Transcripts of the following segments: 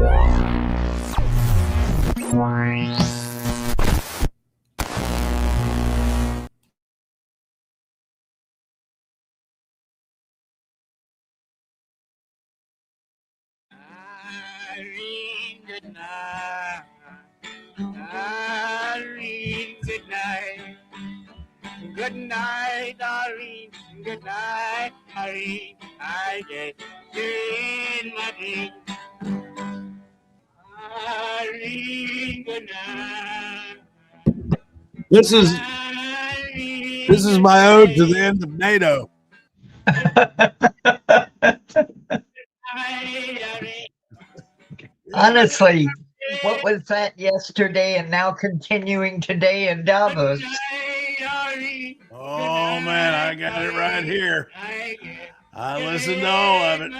Irene, good night. Irene, good night. Good night, Irene. Good night, Irene. I get you in my dream. Irene, good night. This is my ode to the end of NATO. Honestly, what was that yesterday and now continuing today in Davos? Oh man, I got it right here. I listened to all of it.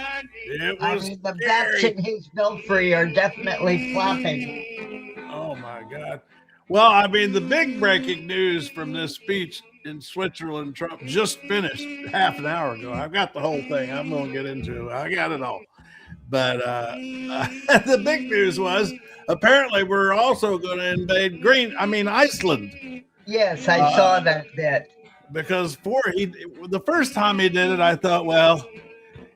It was the bats in his belfry are definitely flopping. Oh my God. Well, I mean, the big breaking news from this speech in Switzerland, Trump just finished half an hour ago. I've got the whole thing. I'm going to get into it. I got it all. But the big news was apparently we're also going to invade Iceland. Yes, I saw that bit. Because the first time he did it, I thought, well,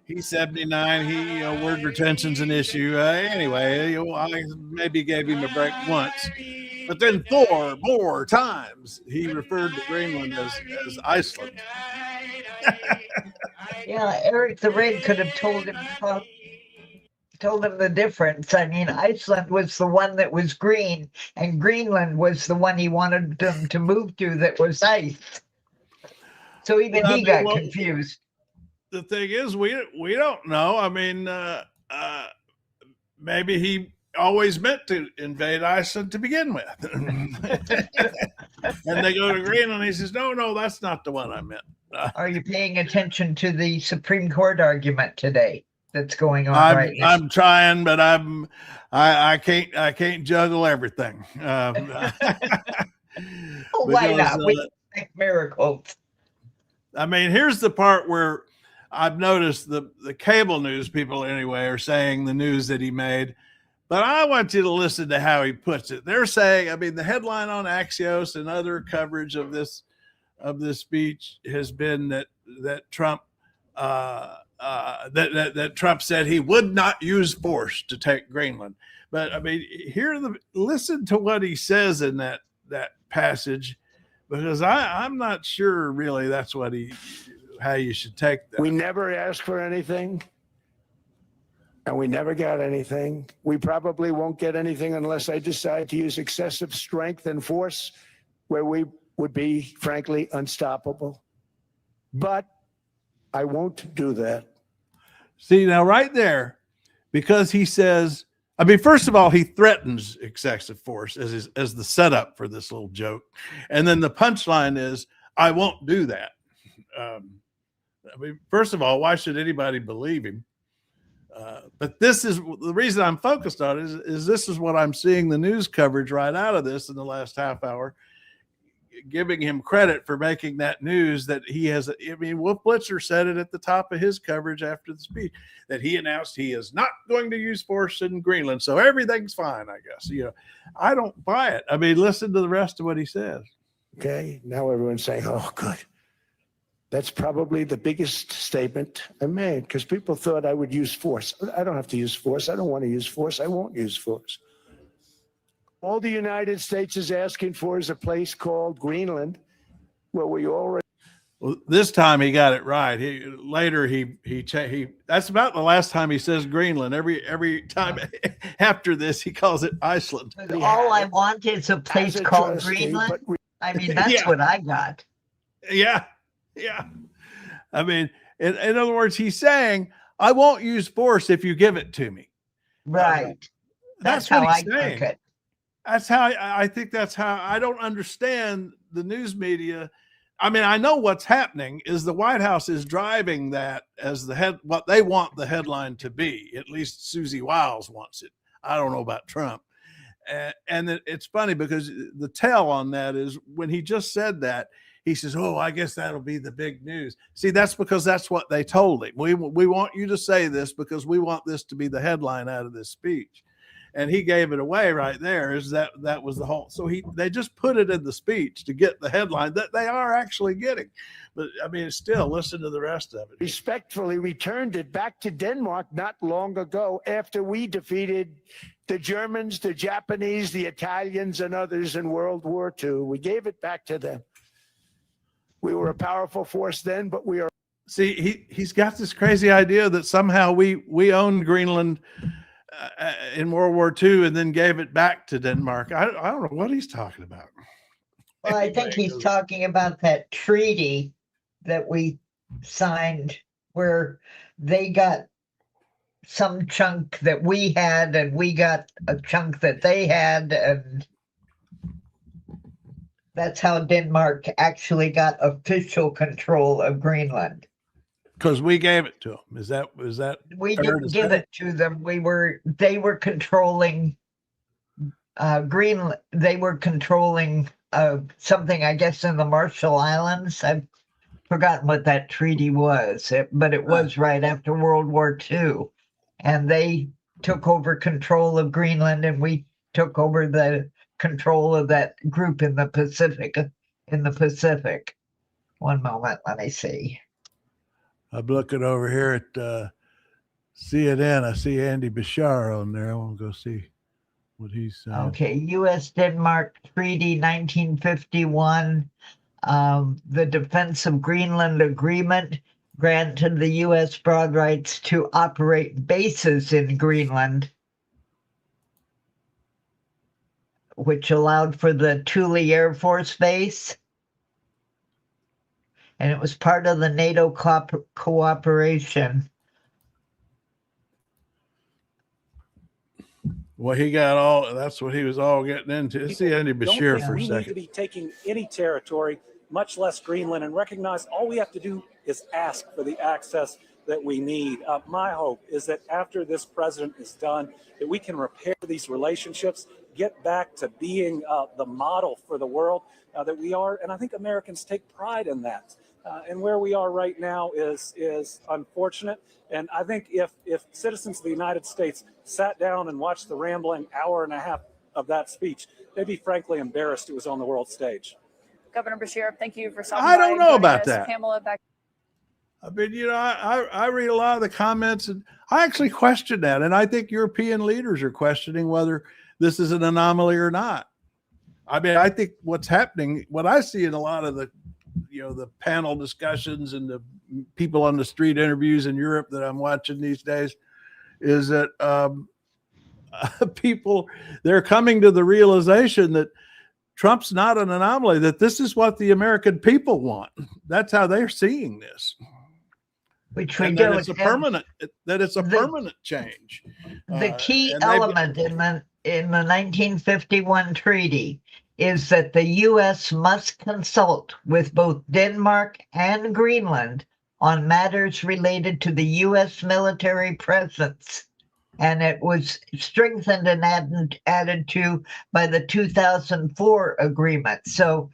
he's 79. Word retention's an issue. Anyway, I maybe gave him a break once. But then 4 more times he referred to Greenland as Iceland. Yeah, Eric the Red could have told him the difference. I mean, Iceland was the one that was green, and Greenland was the one he wanted them to move to that was ice. So even he got confused. The thing is, we don't know. I mean, maybe he always meant to invade Iceland to begin with. And they go to Greenland and he says, no, that's not the one I meant. Are you paying attention to the Supreme Court argument today that's going on right now? I'm trying, but I can't juggle everything. Why not? We make miracles. I mean, here's the part where I've noticed the cable news people anyway are saying the news that he made, but I want you to listen to how he puts it. They're saying, I mean, the headline on Axios and other coverage of this speech has been that Trump that Trump said he would not use force to take Greenland. But I mean, listen to what he says in that passage, because I'm not sure really that's how you should take that. We never asked for anything, and we never got anything. We probably won't get anything unless I decide to use excessive strength and force, where we would be, frankly, unstoppable. But I won't do that. See, now right there, because he says, I mean, first of all, he threatens excessive force as the setup for this little joke. And then the punchline is, I won't do that. I mean, first of all, why should anybody believe him? But this is the reason I'm focused on it is this is what I'm seeing the news coverage right out of this in the last half hour, giving him credit for making that news that he has. I mean, Wolf Blitzer said it at the top of his coverage after the speech that he announced he is not going to use force in Greenland. So everything's fine, I guess. I don't buy it. I mean, listen to the rest of what he says. Okay. Now everyone's saying, oh, good. That's probably the biggest statement I made, because people thought I would use force. I don't have to use force. I don't want to use force. I won't use force. All the United States is asking for is a place called Greenland, where we already. Well, this time he got it right. Later he that's about the last time he says Greenland. Every time after this he calls it Iceland. All I want is a place called Greenland. I mean, that's what I got. Yeah. I mean, in other words, he's saying, I won't use force if you give it to me. Right. That's how what he's I saying. took it. That's how I think that's how I don't understand the news media. I mean, I know what's happening is the White House is driving that as what they want the headline to be. At least Susie Wiles wants it. I don't know about Trump. And it's funny because the tell on that is when he just said that, he says, oh, I guess that'll be the big news. See, that's because that's what they told him. We want you to say this because we want this to be the headline out of this speech. and he gave it away right there. Is that was the whole? So they just put it in the speech to get the headline that they are actually getting. But I mean, still, listen to the rest of it. Respectfully returned it back to Denmark not long ago after we defeated the Germans, the Japanese, the Italians, and others in World War II. We gave it back to them. We were a powerful force then, but we are. See, he's got this crazy idea that somehow we owned Greenland in World War II and then gave it back to Denmark. I don't know what he's talking about. Well, I think he's talking about that treaty that we signed where they got some chunk that we had and we got a chunk that they had, and that's how Denmark actually got official control of Greenland. Because we gave it to them. Is that we didn't give it to them? They were controlling Greenland. They were controlling something, I guess, in the Marshall Islands. I've forgotten what that treaty was, but it was right after World War II, and they took over control of Greenland, and we took over the control of that group in the Pacific. One moment, let me see. I'm looking over here at CNN. I see Andy Bashar on there. I want to go see what he's saying. Okay, U.S.-Denmark Treaty 1951. The Defense of Greenland Agreement granted the U.S. broad rights to operate bases in Greenland, which allowed for the Thule Air Force Base. And it was part of the NATO cooperation. Well, he got all, that's what he was all getting into. Let's see Andy Bashir for a we second. need to be taking any territory, much less Greenland, and recognize all we have to do is ask for the access that we need. My hope is that after this president is done, that we can repair these relationships, get back to being the model for the world that we are. And I think Americans take pride in that. And where we are right now is unfortunate. And I think if citizens of the United States sat down and watched the rambling hour and a half of that speech, they'd be frankly embarrassed it was on the world stage. Governor Bashir, thank you for stopping I don't by know and about joining us. that. Pamela, back. I mean, you know, I read a lot of the comments, and I actually question that. And I think European leaders are questioning whether this is an anomaly or not. I mean, I think what's happening, what I see in a lot of the, you know, the panel discussions and the people on the street interviews in Europe that I'm watching these days, is that people, they're coming to the realization that Trump's not an anomaly, that this is what the American people want. That's how they're seeing this. Which we And don't that it's a permanent, that it's a permanent change. The key element in the 1951 treaty is that the U.S. must consult with both Denmark and Greenland on matters related to the U.S. military presence. And it was strengthened and added to by the 2004 agreement. So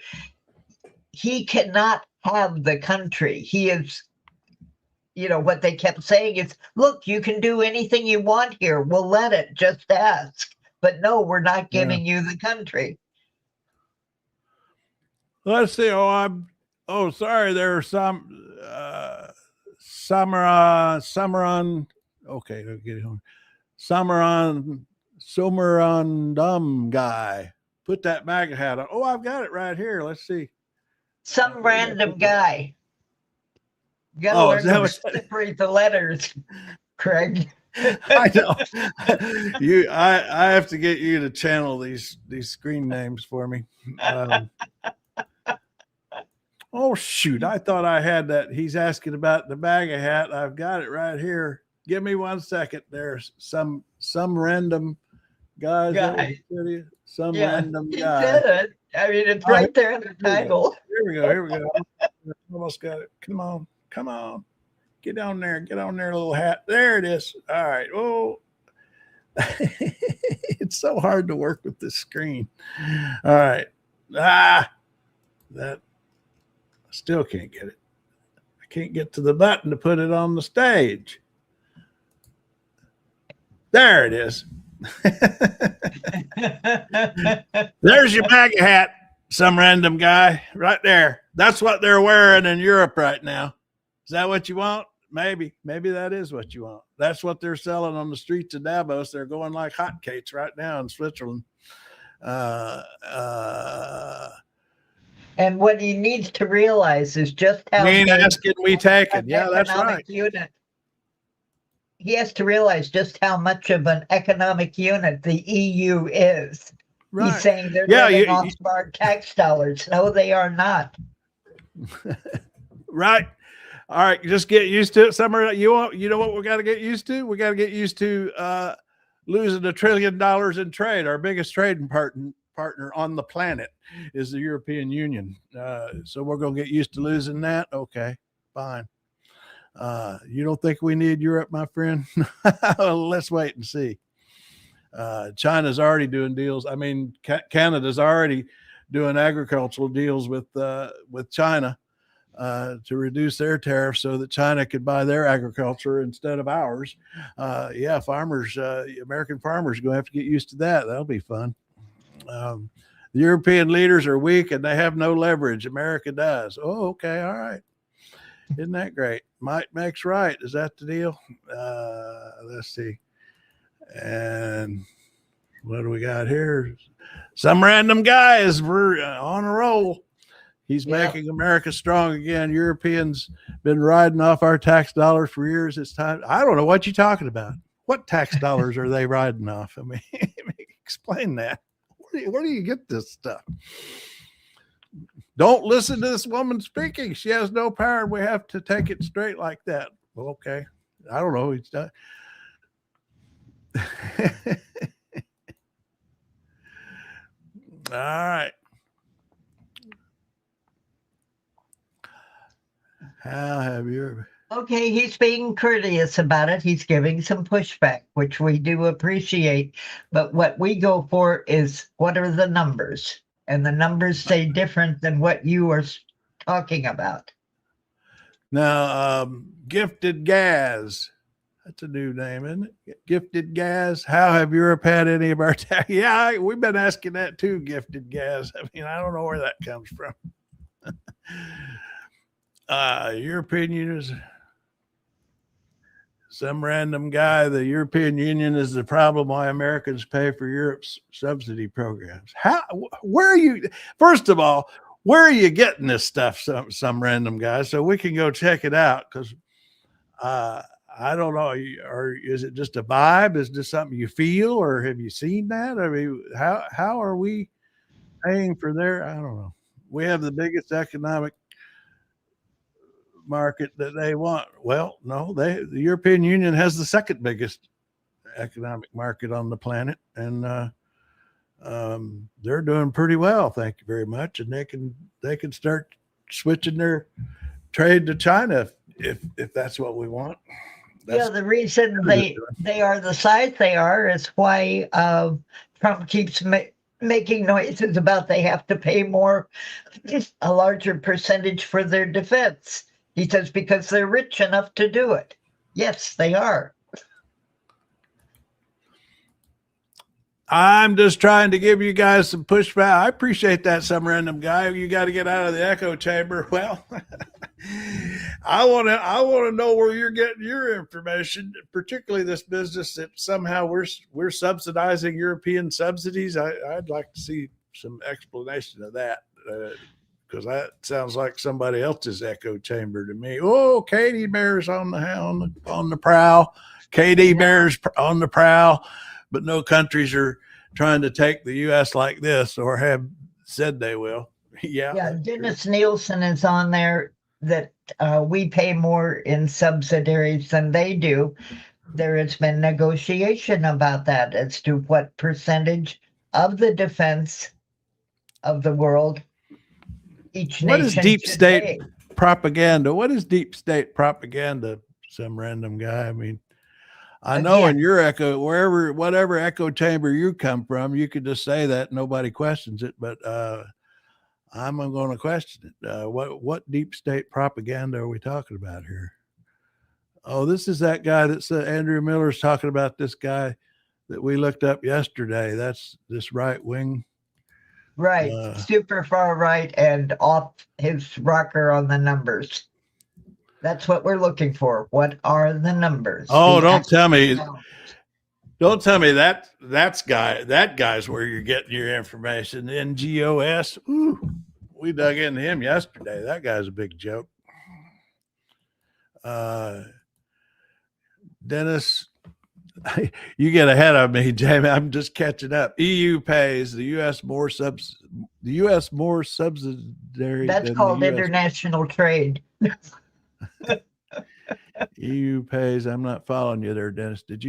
he cannot have the country. He is, you know, what they kept saying is, look, you can do anything you want here. We'll let it, just ask. But no, we're not giving you the country. Let's see. Sorry. There are some Samaran. Okay, I'll get it home. Somerandum guy. Put that MAGA hat on. Oh, I've got it right here. Let's see. Some random guy. You gotta learn to separate the letters, Craig. I know. I have to get you to channel these screen names for me. Oh shoot! I thought I had that. He's asking about the MAGA hat. I've got it right here. Give me 1 second. There's some random guy. Random guy. I mean, it's right there in the title. Here we go. Almost got it. Come on. Get down there, little hat. There it is. All right. Oh, it's so hard to work with this screen. All right. That I still can't get it. I can't get to the button to put it on the stage. There it is. There's your MAGA hat, some random guy right there. That's what they're wearing in Europe right now. Is that what you want? Maybe that is what you want. That's what they're selling on the streets of Davos. They're going like hotcakes right now in Switzerland. And what he needs to realize is just how Ain't big asking, we taking. an Yeah, that's economic right. unit. He has to realize just how much of an economic unit the EU is. Right. He's saying they're Yeah, living off our tax dollars. No, they are not. Right. All right, just get used to it. Summer, you know what we got to get used to? We got to get used to losing $1 trillion in trade. Our biggest trading partner on the planet is the European Union. So we're going to get used to losing that. Okay, fine. You don't think we need Europe, my friend? Let's wait and see. China's already doing deals. I mean, Canada's already doing agricultural deals with China to reduce their tariffs so that China could buy their agriculture instead of ours. Yeah, American farmers are going to have to get used to that. That'll be fun. The European leaders are weak and they have no leverage. America does. Oh, okay. All right. Isn't that great? Might makes right. Is that the deal? Let's see. And what do we got here? Some random guy is on a roll. He's making America strong again. Europeans been riding off our tax dollars for years. It's time. I don't know what you're talking about. What tax dollars are they riding off? I mean, explain that. Where do you get this stuff? Don't listen to this woman speaking. She has no power. We have to take it straight like that. Well, okay. I don't know. He's done. All right. How have you? Okay, he's being courteous about it. He's giving some pushback, which we do appreciate. But what we go for is, what are the numbers? And the numbers say different than what you are talking about. Now, Gifted Gas. That's a new name, isn't it? Gifted Gas. How have Europe had any of our tax? Yeah, we've been asking that too, Gifted Gas. I mean, I don't know where that comes from. European Union is some random guy. The European Union is the problem why Americans pay for Europe's subsidy programs. Where are you? First of all, where are you getting this stuff? Some random guy, so we can go check it out. Because I don't know. Or is it just a vibe? Is this something you feel, or have you seen that? I mean, how are we paying for their? I don't know. We have the biggest economic market that they want. Well, no, the European Union has the second biggest economic market on the planet, and they're doing pretty well. Thank you very much, and they can start switching their trade to China if that's what we want. The reason they are the size they are is why Trump keeps making noises about they have to pay more, a larger percentage for their defense. He says because they're rich enough to do it. Yes, they are. I'm just trying to give you guys some pushback. I appreciate that, some random guy. You got to get out of the echo chamber. Well, I want to know where you're getting your information, particularly this business that somehow we're subsidizing European subsidies. I'd like to see some explanation of that. Because that sounds like somebody else's echo chamber to me. Oh, Katie Bear's on the prowl. Katie Bear's on the prowl, but no countries are trying to take the U.S. like this or have said they will. Yeah. Dennis Nielsen is on there that we pay more in subsidiaries than they do. There has been negotiation about that as to what percentage of the defense of the world each nation. What is deep state pay. propaganda? What is deep state propaganda? Some random guy. I mean, I know in your echo, whatever echo chamber you come from, you could just say that nobody questions it. But I'm going to question it. What deep state propaganda are we talking about here? Oh, this is that guy that said Andrew Miller's talking about. This guy that we looked up yesterday. That's this right wing. Right. Super far right and off his rocker on the numbers. That's what we're looking for. What are the numbers? Oh, The don't tell me. numbers. Don't tell me that guy's where you're getting your information. NGOS. Ooh, we dug into him yesterday. That guy's a big joke. Dennis, you get ahead of me, Jamie. I'm just catching up. EU pays the U.S. more subsidiary. That's called international trade. EU pays. I'm not following you there, Dennis. Did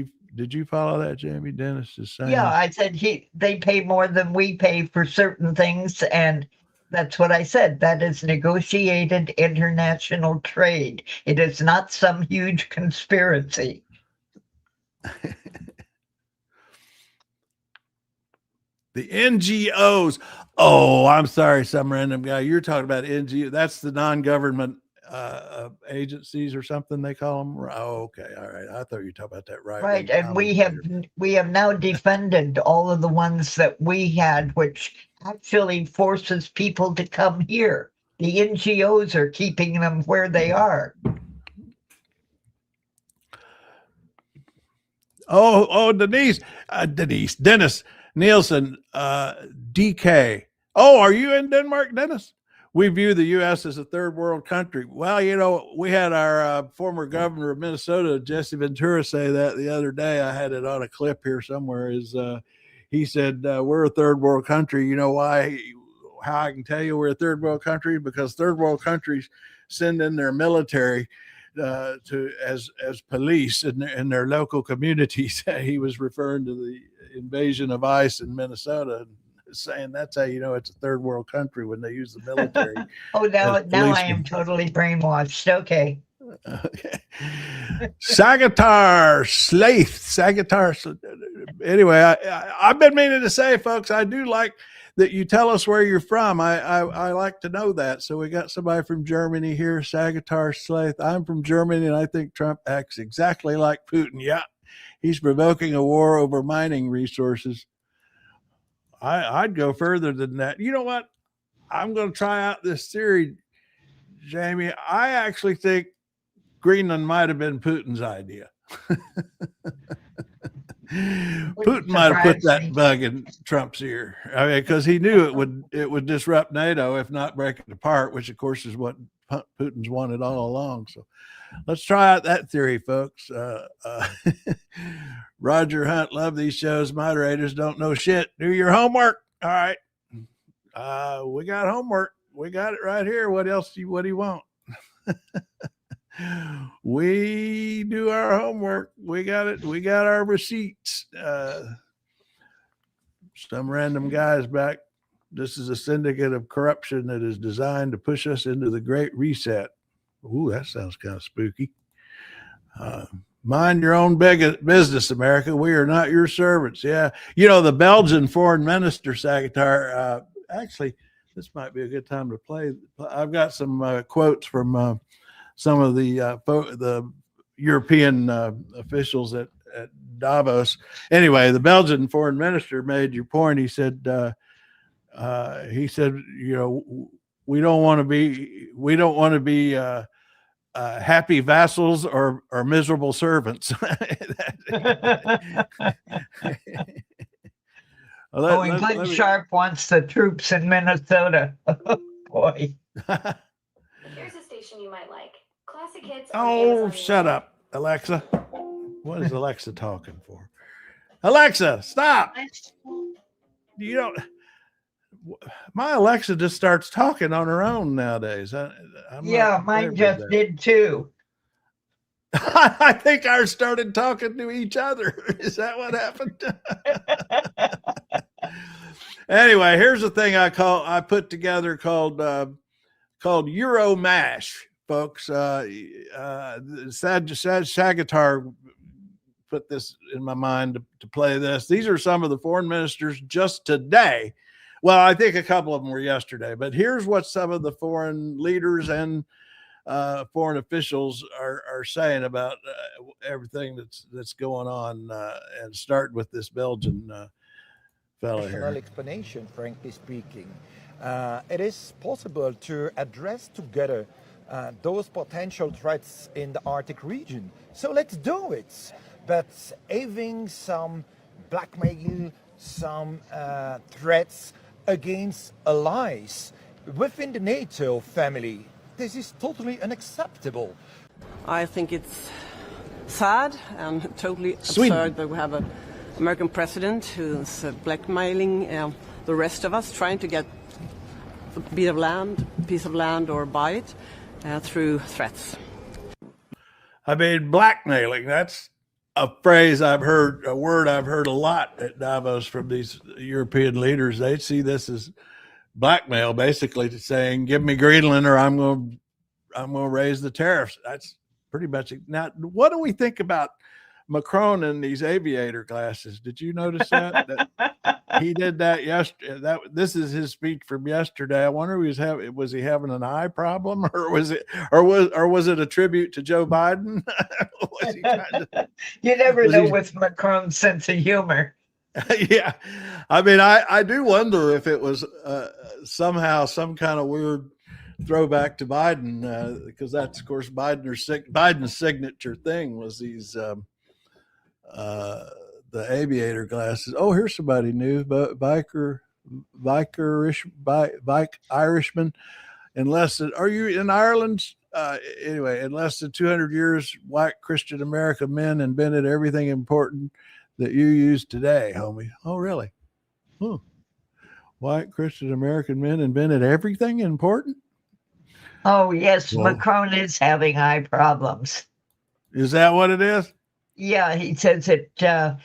you follow that, Jamie? Dennis is saying. Yeah, I said they pay more than we pay for certain things, and that's what I said. That is negotiated international trade. It is not some huge conspiracy. The NGOs. Oh, I'm sorry, some random guy. You're talking about NGO. That's the non-government agencies or something they call them. Oh, okay, all right. I thought you were talking about that, right? And we have now defunded all of the ones that we had, which actually forces people to come here. The NGOs are keeping them where they are. Oh, Dennis Nielsen, DK. Oh, are you in Denmark, Dennis? We view the U.S. as a third world country. Well, we had our former governor of Minnesota, Jesse Ventura, say that the other day. I had it on a clip here somewhere. He said, we're a third world country. You know why? How I can tell you we're a third world country? Because third world countries send in their military as police in their local communities. He was referring to the invasion of ICE in Minnesota, saying that's how you know it's a third world country when they use the military. Oh, now I am totally brainwashed. Okay. Sagitar Slaith. Anyway, I've been meaning to say, folks, I do like that you tell us where you're from. I like to know that. So we got somebody from Germany here, Sagitar Slaith. I'm from Germany, and I think Trump acts exactly like Putin. Yeah, he's provoking a war over mining resources. I'd go further than that. You know what? I'm going to try out this theory, Jamie. I actually think Greenland might have been Putin's idea. Putin might have put that bug in Trump's ear. I mean, because he knew it would disrupt NATO, if not break it apart, which of course is what Putin's wanted all along. So let's try out that theory, folks. Roger Hunt, love these shows. Moderators don't know shit. Do your homework. All right. We got homework. We got it right here. What else what do you want? We do our homework. We got it. We got our receipts. Some random guys back. This is a syndicate of corruption that is designed to push us into the Great Reset. Ooh, that sounds kind of spooky. Mind your own business, America. We are not your servants. Yeah. The Belgian foreign minister, Sagitar, actually, this might be a good time to play. I've got some quotes from some of the European officials at Davos. Anyway, the Belgian foreign minister made your point. He said, we don't want to be happy vassals or miserable servants. Glenn Sharp wants the troops in Minnesota. Oh, boy. Here's a station you might like. Classic hits. Oh, shut up, Alexa. What is Alexa talking for? Alexa, stop. My Alexa just starts talking on her own nowadays. Mine just did too. I think ours started talking to each other. Is that what happened? Anyway, here's the thing I put together called Euro Mash, folks. Sagitar put this in my mind to play this. These are some of the foreign ministers just today. Well, I think a couple of them were yesterday, but here's what some of the foreign leaders and foreign officials are saying about everything that's going on, and starting with this Belgian fellow here. Rational explanation, frankly speaking. It is possible to address together those potential threats in the Arctic region. So let's do it. But having some blackmail, some threats against allies within the NATO family, this is totally unacceptable. I think it's sad and totally Sweden. absurd that we have an American president who's blackmailing the rest of us, trying to get a piece of land or buy it through threats. I mean, blackmailing, that's a phrase I've heard, a word I've heard a lot at Davos from these European leaders. They see this as blackmail, basically saying, give me Greenland or I'm going to raise the tariffs. That's pretty much it. Now, what do we think about Macron in these aviator glasses? Did you notice that he did that yesterday? This is his speech from yesterday. I wonder was he having an eye problem, or was it a tribute to Joe Biden? Was he You never know with Macron's sense of humor. Yeah, I mean, I do wonder if it was somehow some kind of weird throwback to Biden, because that's, of course, Biden's signature thing was these the aviator glasses. Oh, here's somebody new, bike Irishman. Are you in Ireland? Anyway, in less than 200 years, white Christian American men invented everything important that you use today, homie. Oh, really? Huh. White Christian American men invented everything important? Oh, yes. Well, Macron is having eye problems. Is that what it is? Yeah, he says that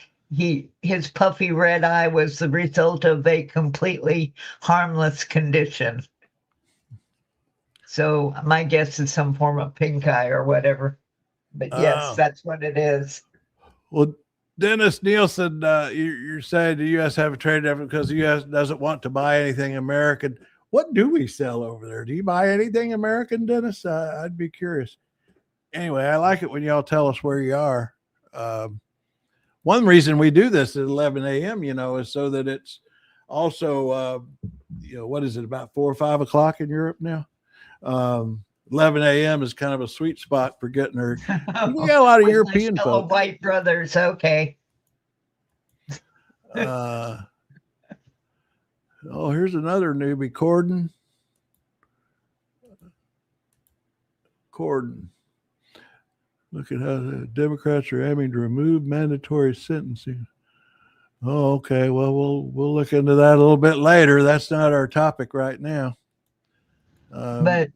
his puffy red eye was the result of a completely harmless condition. So my guess is some form of pink eye or whatever. But yes, that's what it is. Well, Dennis Nielsen, you're saying the U.S. have a trade deficit because the U.S. doesn't want to buy anything American. What do we sell over there? Do you buy anything American, Dennis? I'd be curious. Anyway, I like it when y'all tell us where you are. One reason we do this at 11 a.m., is so that it's also, what is it, about 4 or 5 o'clock in Europe now? 11 a.m. is kind of a sweet spot for getting her. We got a lot of European folks. White brothers, okay. Here's another newbie, Corden. Look at how the Democrats are aiming to remove mandatory sentencing. Oh, okay. Well, we'll look into that a little bit later. That's not our topic right now. But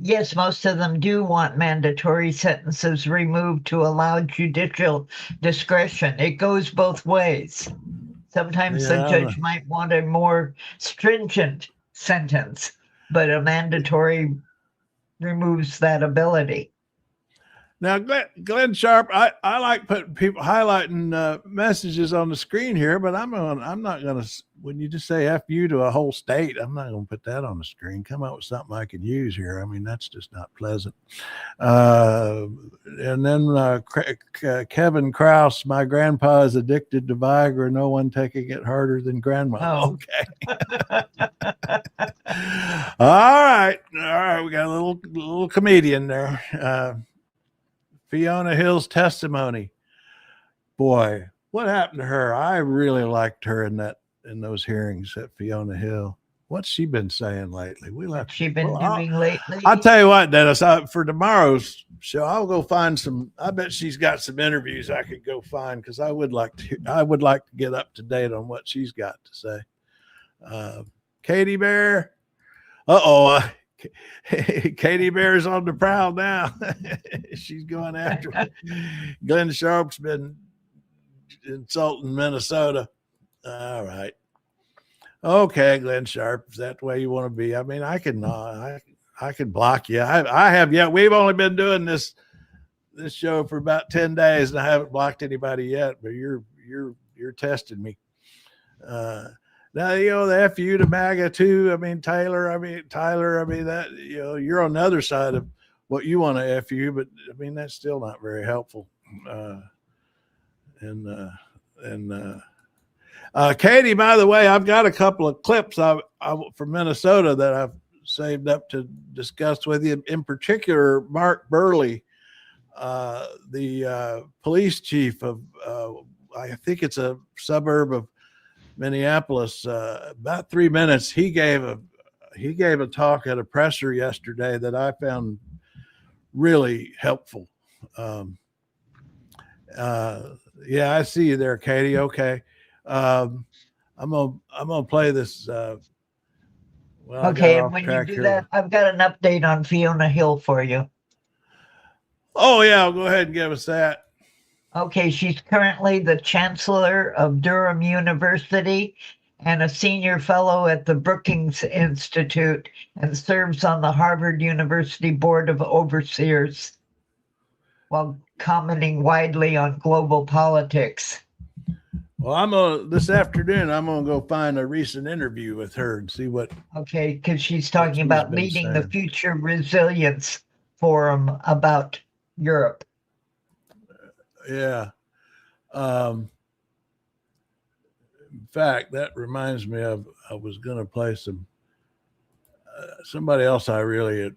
yes, most of them do want mandatory sentences removed to allow judicial discretion. It goes both ways. Sometimes the judge might want a more stringent sentence, but a mandatory removes that ability. Now, Glenn Sharp, I like putting people highlighting messages on the screen here, but I'm not going to, when you just say F you to a whole state, I'm not going to put that on the screen. Come up with something I can use here. I mean, that's just not pleasant. And then Kevin Krause, my grandpa is addicted to Viagra. No one taking it harder than grandma. Oh. Okay. All right. We got a little comedian there. Fiona Hill's testimony. Boy, what happened to her? I really liked her in those hearings at Fiona Hill. What's she been saying lately? What's she been doing lately? I'll tell you what, Dennis, for tomorrow's show, I'll go find some. I bet she's got some interviews I could go find, because I would like to get up to date on what she's got to say. Katie Bear. Katie Bear's on the prowl now. She's going after it. Glenn Sharp's been insulting Minnesota. All right. Okay, Glenn Sharp, is that the way you want to be? I mean, I can block you. I have yet. We've only been doing this show for about 10 days, and I haven't blocked anybody yet, but you're testing me. Now, the FU to MAGA too. I mean, Tyler, that, you're on the other side of what you want to FU, but I mean, that's still not very helpful. Katie, by the way, I've got a couple of clips from Minnesota that I've saved up to discuss with you. In particular, Mark Burley, the police chief of, I think it's a suburb of Minneapolis. About 3 minutes, he gave a talk at a presser yesterday that I found really helpful. Yeah, I see you there, Katie. Okay. I'm gonna play this. Okay, and when you do that, I've got an update on Fiona Hill for you. Oh yeah, I'll go ahead and give us that. Okay, she's currently the chancellor of Durham University and a senior fellow at the Brookings Institute, and serves on the Harvard University Board of Overseers while commenting widely on global politics. Well, this afternoon, I'm gonna go find a recent interview with her and see what. Okay, because she's talking about leading the Future Resilience Forum about Europe. Yeah. In fact, that reminds me of, I was going to play somebody else I really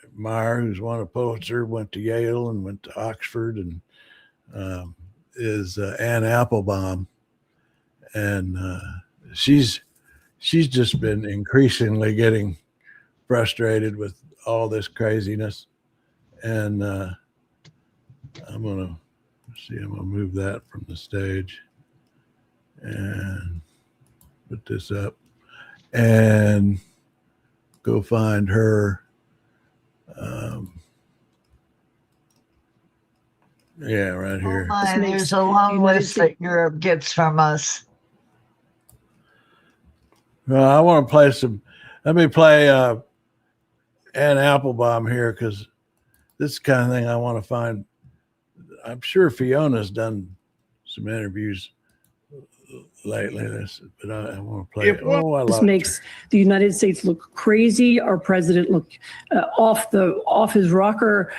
admire, who's won a Pulitzer, went to Yale and went to Oxford, and is Anne Applebaum. And she's just been increasingly getting frustrated with all this craziness. And I'm going to move that from the stage and put this up and go find her. Yeah, right here. Oh my, there's a long list that Europe gets from us. Well, I want to play let me play Anne Applebaum here, because this is the kind of thing I want to find. I'm sure Fiona's done some interviews lately, but I want to play it. This makes the United States look crazy. Our president look off his rocker.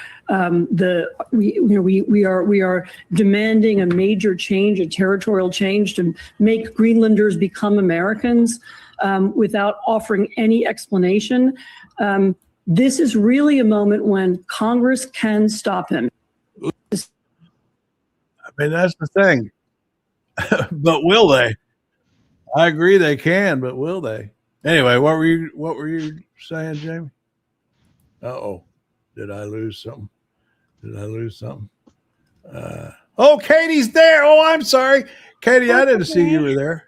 We are demanding a major change, a territorial change, to make Greenlanders become Americans, without offering any explanation. This is really a moment when Congress can stop him. I mean, that's the thing. But will they? I agree they can, but will they? Anyway, what were you saying, Jamie? Uh-oh. Did I lose something? Oh, Katie's there. Oh, I'm sorry. Katie, I didn't see you were there.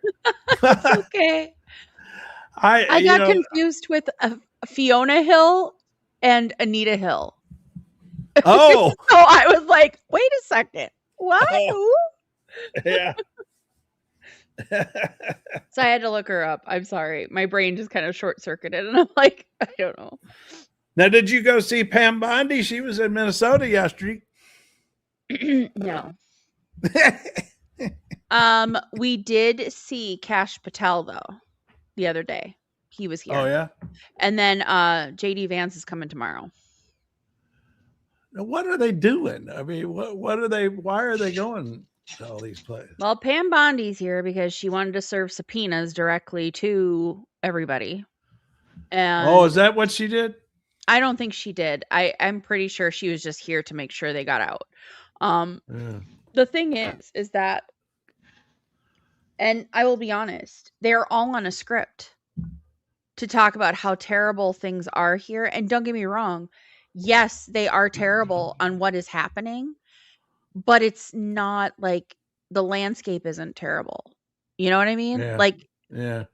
Okay. I got confused with Fiona Hill and Anita Hill. Oh. So I was like, wait a second. What? Oh. Yeah. So I had to look her up. I'm sorry. My brain just kind of short-circuited, and I'm like, I don't know. Now, did you go see Pam Bondi? She was in Minnesota yesterday. No. We did see Kash Patel, though, the other day. He was here. Oh, yeah? And then JD Vance is coming tomorrow. Now, what are they doing? I mean, why are they going to all these places? Well, Pam Bondi's here because she wanted to serve subpoenas directly to everybody. And is that what she did? I don't think she did. I'm pretty sure she was just here to make sure they got out. Yeah. The thing is that, and I will be honest, they're all on a script to talk about how terrible things are here. And don't get me wrong. Yes, they are terrible on what is happening, but it's not like the landscape isn't terrible. You know what I mean? Yeah. Like, yeah.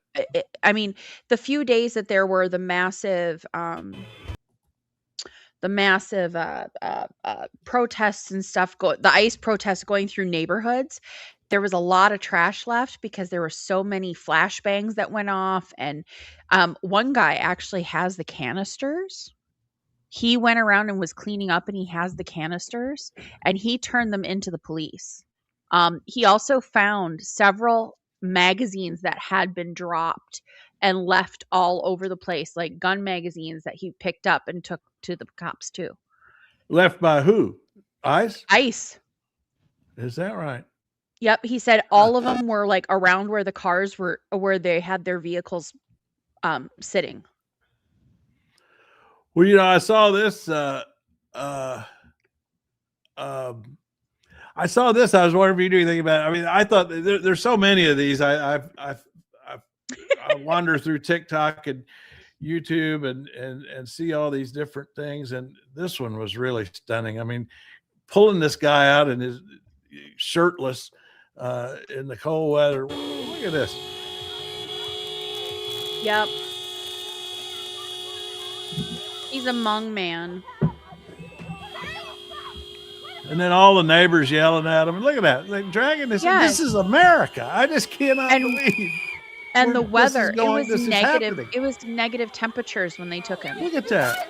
I mean, the few days that there were the massive protests and stuff, the ICE protests going through neighborhoods, there was a lot of trash left because there were so many flashbangs that went off. And one guy actually has the canisters. He went around and was cleaning up, and he has the canisters, and he turned them into the police. He also found several magazines that had been dropped and left all over the place, like gun magazines that he picked up and took to the cops too. Left by who? ICE? ICE. Is that right? Yep. He said all of them were like around where the cars were, where they had their vehicles sitting. Well, you know, I saw this. I saw this. I was wondering if you knew anything about it. I mean, I thought there's so many of these. I wander through TikTok and YouTube and see all these different things. And this one was really stunning. I mean, pulling this guy out in his shirtless in the cold weather. Look at this. Yep. He's a Hmong man. And then all the neighbors yelling at him. And look at that. Like dragging this. Yes. This is America. I just cannot believe. And the weather, this it was is negative. happening. It was negative temperatures when they took him. Look at that.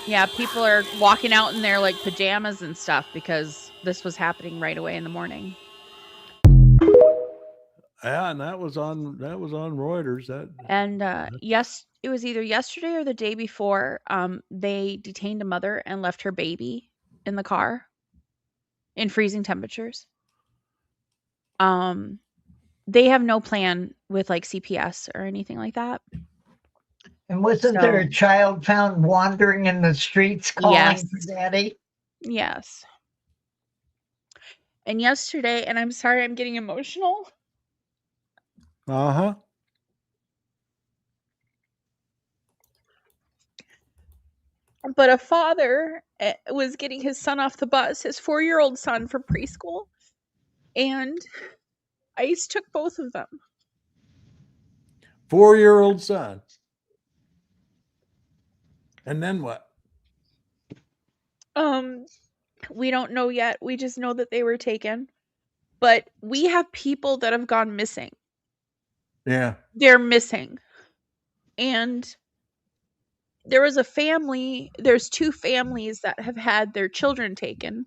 Yeah, people are walking out in their like pajamas and stuff because this was happening right away in the morning. Yeah, and that was on Reuters. Yes, it was either yesterday or the day before. They detained a mother and left her baby in the car in freezing temperatures. They have no plan with like CPS or anything like that. And wasn't there a child found wandering in the streets calling for daddy? Yes. And yesterday, and I'm sorry, I'm getting emotional. Uh-huh. But a father was getting his son off the bus, his 4-year-old son from preschool, and ICE took both of them. 4-year-old son. And then what? We don't know yet. We just know that they were taken. But we have people that have gone missing. Yeah. They're missing. And there was a family, there's 2 families that have had their children taken,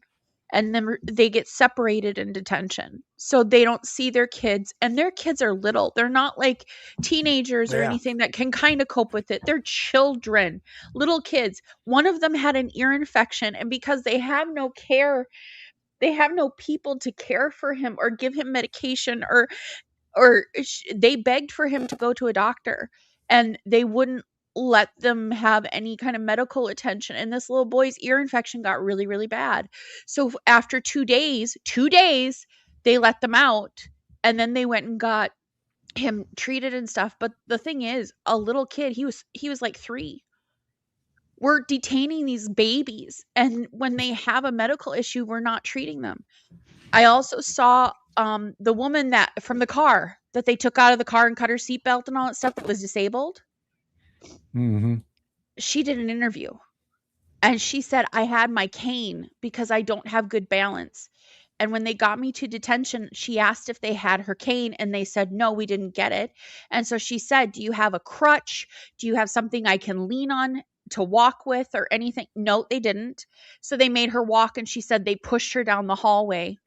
and then they get separated in detention. So they don't see their kids, and their kids are little. They're not like teenagers or anything that can kind of cope with it. They're children, little kids. One of them had an ear infection, and because they have no care, they have no people to care for him or give him medication or they begged for him to go to a doctor, and they wouldn't let them have any kind of medical attention. And this little boy's ear infection got really, really bad. So after 2 days, they let them out, and then they went and got him treated and stuff. But the thing is, a little kid, he was like 3. We're detaining these babies, and when they have a medical issue, we're not treating them. I also saw the woman that from the car that they took out of the car and cut her seatbelt and all that stuff that was disabled. Mm-hmm. She did an interview, and she said, I had my cane because I don't have good balance. And when they got me to detention, she asked if they had her cane, and they said, no, we didn't get it. And so she said, do you have a crutch? Do you have something I can lean on to walk with or anything? No, they didn't. So they made her walk, and she said they pushed her down the hallway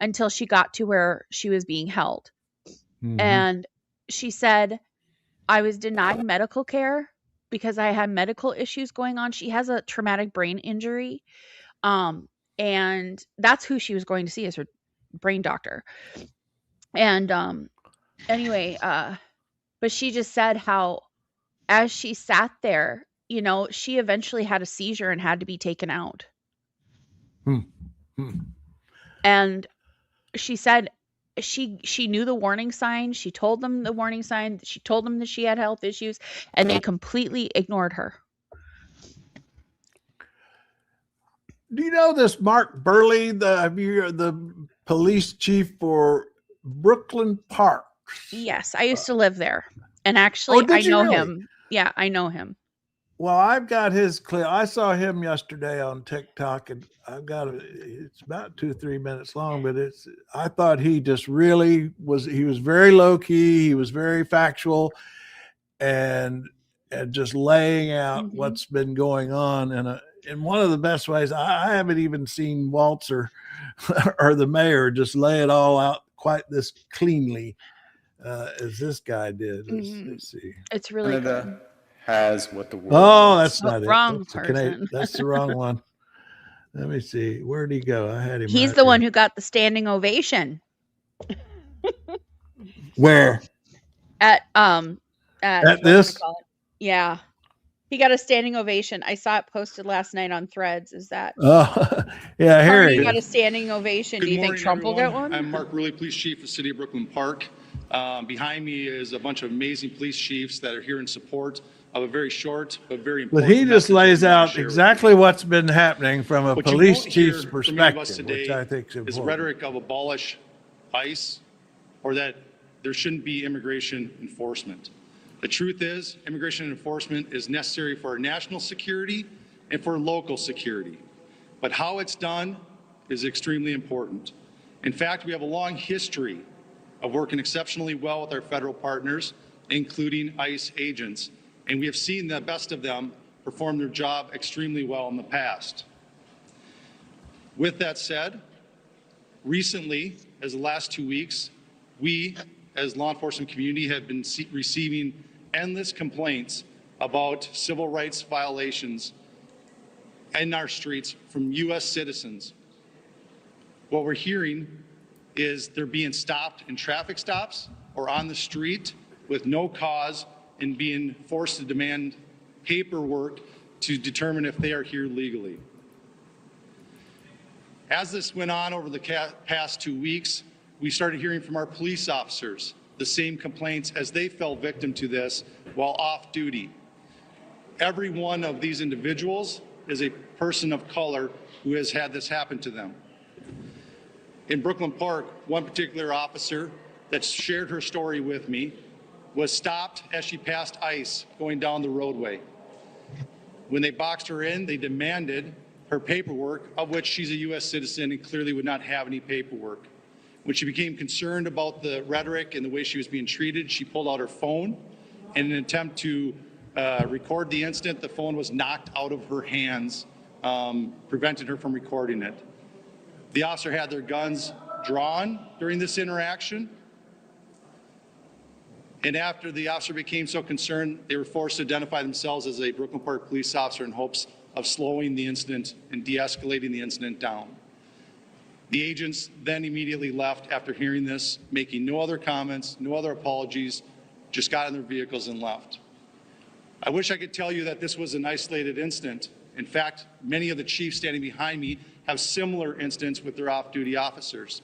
until she got to where she was being held. Mm-hmm. And she said, I was denied medical care because I had medical issues going on. She has a traumatic brain injury. And that's who she was going to see as her brain doctor. And anyway, but she just said how as she sat there, you know, she eventually had a seizure and had to be taken out. And she said she knew the warning sign. She told them the warning sign. She told them that she had health issues, and they completely ignored her. Do you know this Mark Burley, the police chief for Brooklyn Park? Yes, I used to live there, and actually, I know him. Yeah, I know him. Well, I've got his clip. I saw him yesterday on TikTok, and I've got it's about 2 or 3 minutes long, but I thought he just really was. He was very low key. He was very factual, and just laying out what's been going on in one of the best ways. I haven't even seen Waltz or the mayor just lay it all out quite this cleanly as this guy did. Let's see. It's really good. has what the world Oh, wants. that's not it. Wrong That's the person. That's the wrong one. Let me see. Where'd he go? I had him. He's right the here. one who got the standing ovation Where? at This? whatchamacallit. Yeah. He got a standing ovation. I saw it posted last night on Threads. Is that Oh, yeah, here Carney he got a is. standing ovation? Good Do you think morning, Trump will get everyone. one? I'm Mark Ruley, Police Chief of the City of Brooklyn Park. Behind me is a bunch of amazing police chiefs that are here in support of a very short but very But important he just message that lays we want to out share with exactly what's been happening from a you. What you police won't chief's hear from any of us perspective, today which I think is is important. rhetoric of abolish ICE or that there shouldn't be immigration enforcement. The truth is, immigration enforcement is necessary for our national security and for local security. But how it's done is extremely important. In fact, we have a long history of working exceptionally well with our federal partners, including ICE agents, and we have seen the best of them perform their job extremely well in the past. With that said, recently, as the last 2 weeks, we, as law enforcement community, have been receiving endless complaints about civil rights violations in our streets from U.S. citizens. What we're hearing is they're being stopped in traffic stops or on the street with no cause and being forced to demand paperwork to determine if they are here legally. As this went on over the past 2 weeks, we started hearing from our police officers the same complaints as they fell victim to this while off duty. Every one of these individuals is a person of color who has had this happen to them. In Brooklyn Park, one particular officer that shared her story with me was stopped as she passed ICE going down the roadway. When they boxed her in, they demanded her paperwork, of which she's a U.S. citizen and clearly would not have any paperwork. When she became concerned about the rhetoric and the way she was being treated, she pulled out her phone. In an attempt to record the incident, the phone was knocked out of her hands, prevented her from recording it. The officer had their guns drawn during this interaction. And after the officer became so concerned, they were forced to identify themselves as a Brooklyn Park police officer in hopes of slowing the incident and de-escalating the incident down. The agents then immediately left after hearing this, making no other comments, no other apologies, just got in their vehicles and left. I wish I could tell you that this was an isolated incident. In fact, many of the chiefs standing behind me have similar incidents with their off-duty officers.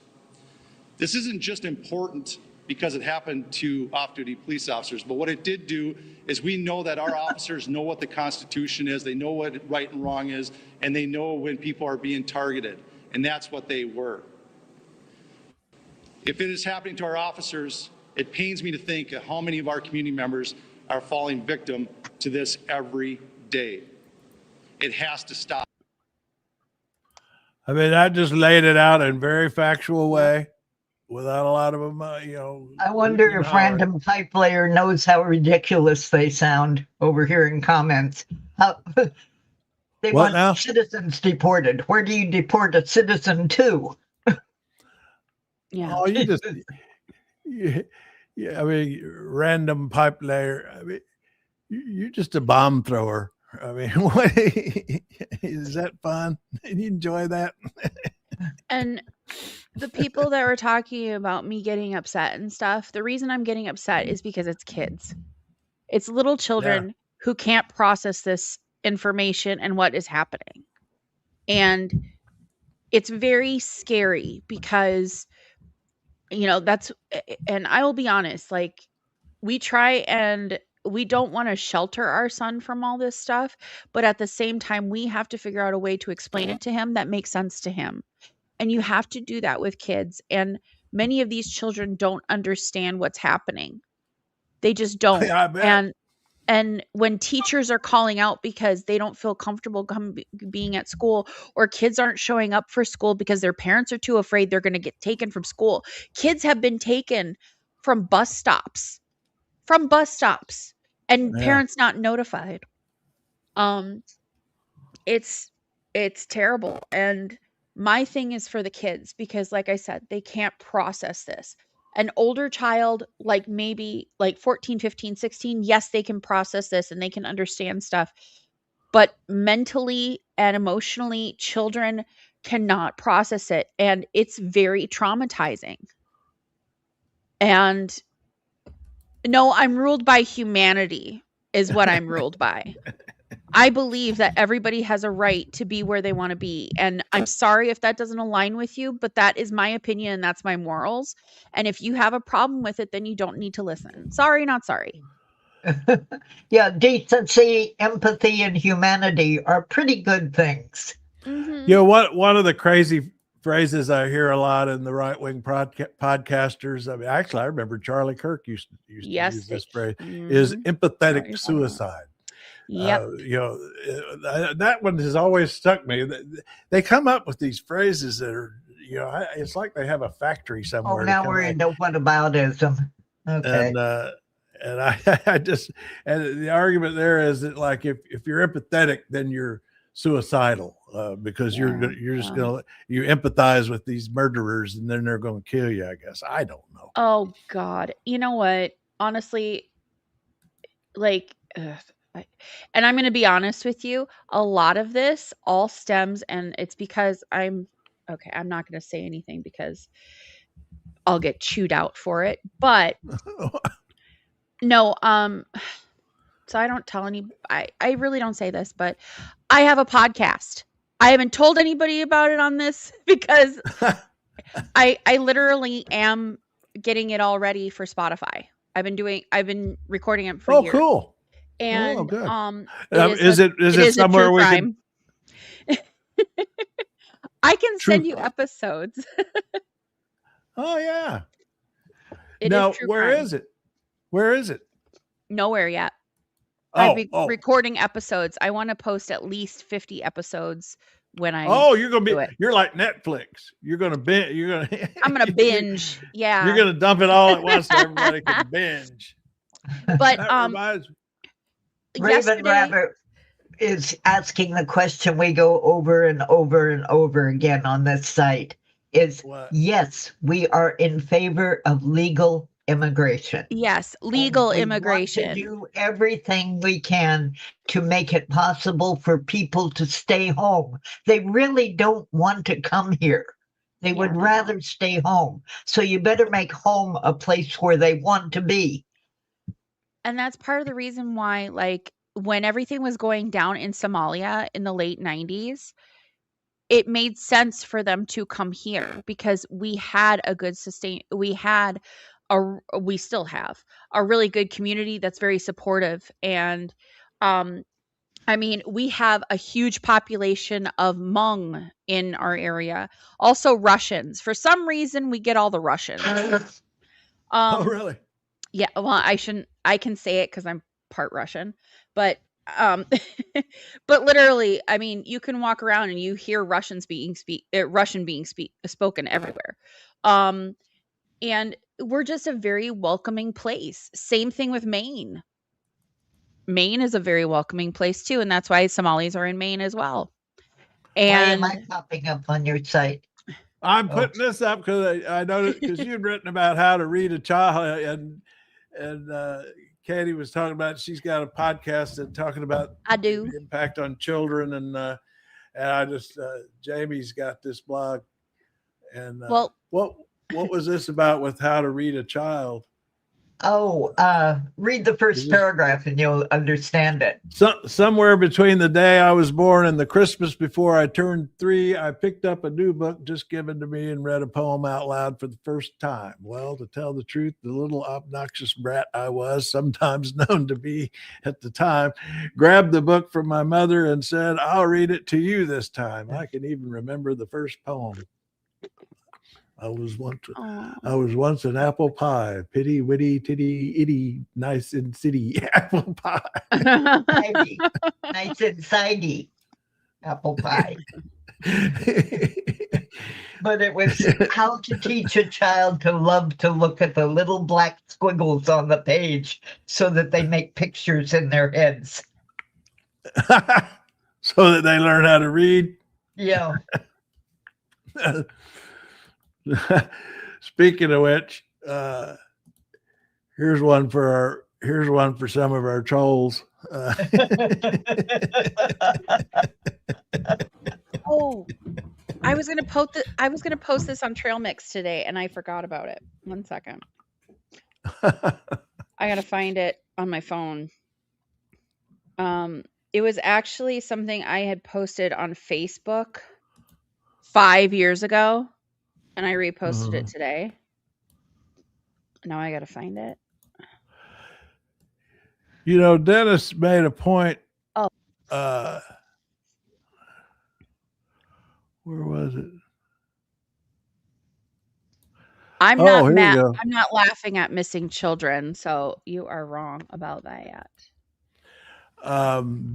This isn't just important because it happened to off-duty police officers, but what it did do is we know that our officers know what the Constitution is, they know what right and wrong is, and they know when people are being targeted, and that's what they were. If it is happening to our officers, it pains me to think of how many of our community members are falling victim to this every day. It has to stop. I mean, I just laid it out in a very factual way without a lot of them, I wonder if random pipe layer knows how ridiculous they sound overhearing comments. They What want now? citizens deported. Where do you deport a citizen to? Yeah. Oh, you just, yeah, I mean, random pipe layer. I mean, you're just a bomb thrower. I mean, what is that fun? You enjoy that? And the people that were talking about me getting upset and stuff, the reason I'm getting upset is because it's kids. It's little children who can't process this information and what is happening. And it's very scary because, that's, and I will be honest, like, we try and we don't want to shelter our son from all this stuff, but at the same time, we have to figure out a way to explain it to him that makes sense to him. And you have to do that with kids. And many of these children don't understand what's happening. They just don't. Yeah, I bet. And when teachers are calling out because they don't feel comfortable being at school, or kids aren't showing up for school because their parents are too afraid they're going to get taken from school. Kids have been taken from bus stops and parents not notified. It's terrible. And my thing is for the kids, because like I said, they can't process this. An older child, like maybe like 14, 15, 16, yes, they can process this and they can understand stuff. But mentally and emotionally, children cannot process it. And it's very traumatizing. And no, I'm ruled by humanity, is what I'm ruled by. I believe that everybody has a right to be where they want to be. And I'm sorry if that doesn't align with you, but that is my opinion and that's my morals. And if you have a problem with it, then you don't need to listen. Sorry, not sorry. Yeah, decency, empathy, and humanity are pretty good things. Mm-hmm. You know, one of the crazy phrases I hear a lot in the right-wing podcasters, I mean, actually, I remember Charlie Kirk used to use this phrase, is empathetic suicide. Yep. You know, that one has always stuck me. They come up with these phrases that are, you know, it's like they have a factory somewhere. Oh, now we're into whataboutism. Okay. And I just, and the argument there is that, like, if you're empathetic, then you're suicidal, because you're just gonna, you empathize with these murderers and then they're gonna kill you, I guess. I don't know. Oh God. You know what? Honestly, like, and I'm going to be honest with you, a lot of this all stems, and it's because I'm not going to say anything because I'll get chewed out for it, but no, so I don't tell I really don't say this, but I have a podcast. I haven't told anybody about it on this because I literally am getting it all ready for Spotify. I've been recording it for years. Oh, cool. And is it somewhere we can? I can send you episodes. Oh yeah. Now, where is it? Where is it? Nowhere yet. I've been recording episodes. I want to post at least 50 episodes when I. Oh, you're gonna be. You're like Netflix. You're gonna binge. I'm gonna binge. Yeah. You're gonna dump it all at once so everybody can binge. But Raven Rabbit is asking the question we go over and over and over again on this site. Is yes, we are in favor of legal immigration. Yes, legal immigration. We want to do everything we can to make it possible for people to stay home. They really don't want to come here. They would rather stay home. So you better make home a place where they want to be. And that's part of the reason why, like, when everything was going down in Somalia in the late 90s, it made sense for them to come here because we had a good we still have a really good community that's very supportive. And I mean, we have a huge population of Hmong in our area, also Russians. For some reason, we get all the Russians. Oh, really? Yeah. Well, I can say it because I'm part Russian, but but literally, I mean, you can walk around and you hear Russian being spoken everywhere. And we're just a very welcoming place. Same thing with Maine. Maine is a very welcoming place too, and that's why Somalis are in Maine as well. And why am I popping up on your site? I'm putting this up because I noticed, because you'd written about how to read a child, and Katie was talking about, she's got a podcast and talking about the impact on children, and I just Jamie's got this blog, and what was this about with how to read a child? Read the first paragraph and you'll understand it. Somewhere between the day I was born and the Christmas before I turned 3, I picked up a new book just given to me and read a poem out loud for the first time. Well, to tell the truth, the little obnoxious brat I was, sometimes known to be at the time, grabbed the book from my mother and said, "I'll read it to you this time." I can even remember the first poem. I was once an apple pie, pitty, witty, titty, itty, nice and city apple pie. Nice and sidey apple pie. But it was how to teach a child to love to look at the little black squiggles on the page so that they make pictures in their heads. So that they learn how to read? Yeah. Speaking of which, Here's one for some of our trolls. Oh, I was gonna post this on Trail Mix today, and I forgot about it. 1 second. I gotta find it on my phone. It was actually something I had posted on Facebook 5 years ago, and I reposted it today. Now I gotta find it. You know, Dennis made a point. Oh. Where was it? I'm Oh, not here we mad. go. I'm not laughing at missing children, so you are wrong about that.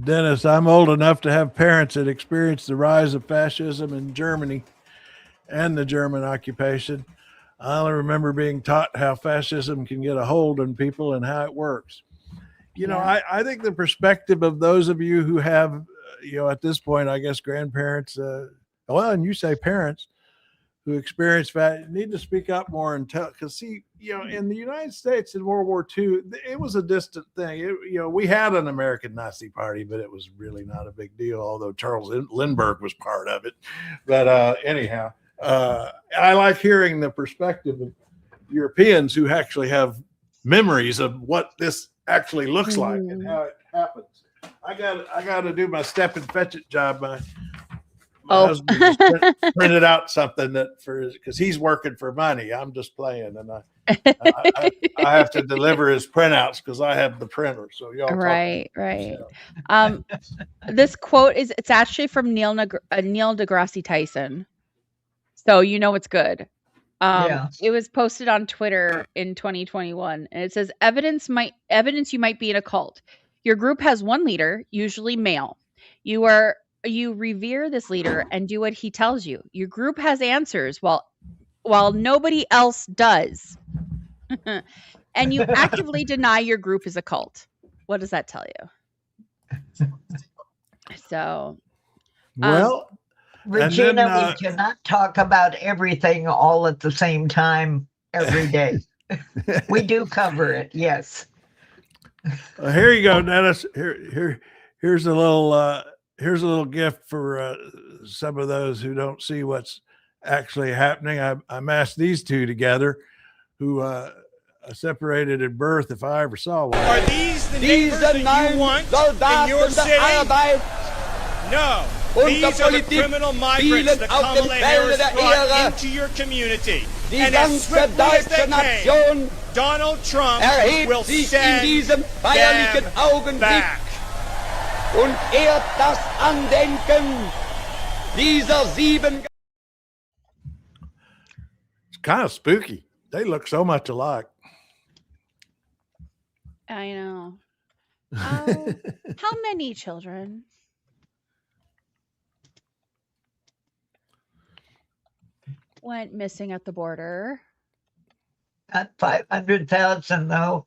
Dennis, I'm old enough to have parents that experienced the rise of fascism in Germany and the German occupation. I only remember being taught how fascism can get a hold on people and how it works. You know, I think the perspective of those of you who have, at this point, I guess, grandparents, and you say parents who experience need to speak up more and tell, because see, in the United States in World War II, it was a distant thing. We had an American Nazi party, but it was really not a big deal, although Charles Lindbergh was part of it. But anyhow, I like hearing the perspective of Europeans who actually have memories of what this actually looks like and how it happens. I got to do my step and fetch it job. My husband just printed out something because he's working for money. I'm just playing, and I have to deliver his printouts because I have the printer. So y'all right. This quote it's actually from Neil deGrasse Tyson, so it's good. It was posted on Twitter in 2021, and it says evidence you might be in a cult. Your group has one leader, usually male. You revere this leader and do what he tells you. Your group has answers while nobody else does. And you actively deny your group is a cult. What does that tell you? So, Regina, we cannot talk about everything all at the same time every day. We do cover it, yes. Here you go, Dennis. Here's a little gift for some of those who don't see what's actually happening. I massed these two together, who separated at birth, if I ever saw one. Are these the neighbors that you want in your city? No. These are the criminal migrants that Kamala Harris brought into your community. And as swiftly as they came, Donald Trump will send them back. Und das Andenken dieser 7. It's kind of spooky. They look so much alike. I know. How many children? Went missing at the border? Not 500,000, though.